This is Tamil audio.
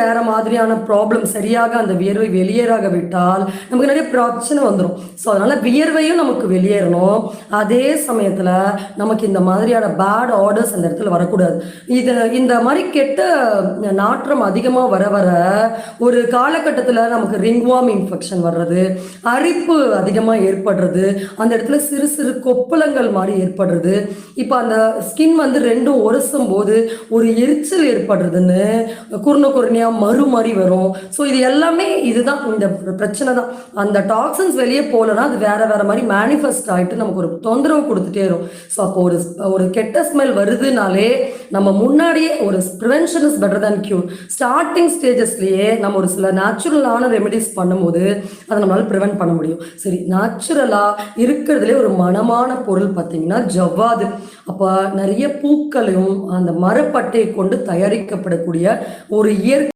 வேற மாதிரியான ப்ராப்ளம் சரியாக அந்த வியர்வை வெளியேறாக விட்டால் நமக்கு நிறைய பிரச்சனை வந்துடும். ஸோ அதனால வியர்வையும் நமக்கு வெளியேறணும். அதே சமயத்தில் நமக்கு இந்த மாதிரியான பேட் ஆர்டர்ஸ் அந்த இடத்துல வரக்கூடாது. இந்த மாதிரி கெட்ட நாற்றம் அதிகமாக வர வர ஒரு காலகட்டத்தில் நமக்கு ரிங்வார்ம் இன்ஃபெக்ஷன் வர்றது, அரிப்பு அதிகமாக ஏற்படுறது, அந்த இடத்துல சிறு சிறு கொப்பளங்கள் மாதிரி ஏற்படுறது, இப்போ அந்த ஸ்கின் வந்து ரெண்டும் உரசும் போது ஒரு எரிச்சல் ஏற்படுறதுன்னு குறுநியா மறு மாதிரி வரும். ஸோ இது எல்லாமே இதுதான், இந்த பிரச்சனை தான். அந்த டாக்ஸின்ஸ் வெளியே போகலன்னா அது வேற வேற மாதிரி மேனிஃபெஸ்ட் ஆகிட்டு நமக்கு ஒரு தொந்தரவு கொடுத்துட்டே இருக்கும். ஸோ அப்போ ஒரு கெட்ட ஸ்மெல் வருதுனாலே நம்ம முன்னாடியே ஒரு prevention is better than cure. Starting ஸ்டேஜஸ்லேயே நம்ம ஒரு சில நேச்சுரலான ரெமெடிஸ் பண்ணும்போது அதை நம்மளால ப்ரிவென்ட் பண்ண முடியும். சரி, நேச்சுரலாக இருக்கிறதுலே ஒரு மனமான பொருள் பார்த்தீங்கன்னா ஜவ்வாது. அப்போ நிறைய பூக்களையும் அந்த மரப்பட்டையை கொண்டு தயாரிக்கப்படக்கூடிய ஒரு இயற்கை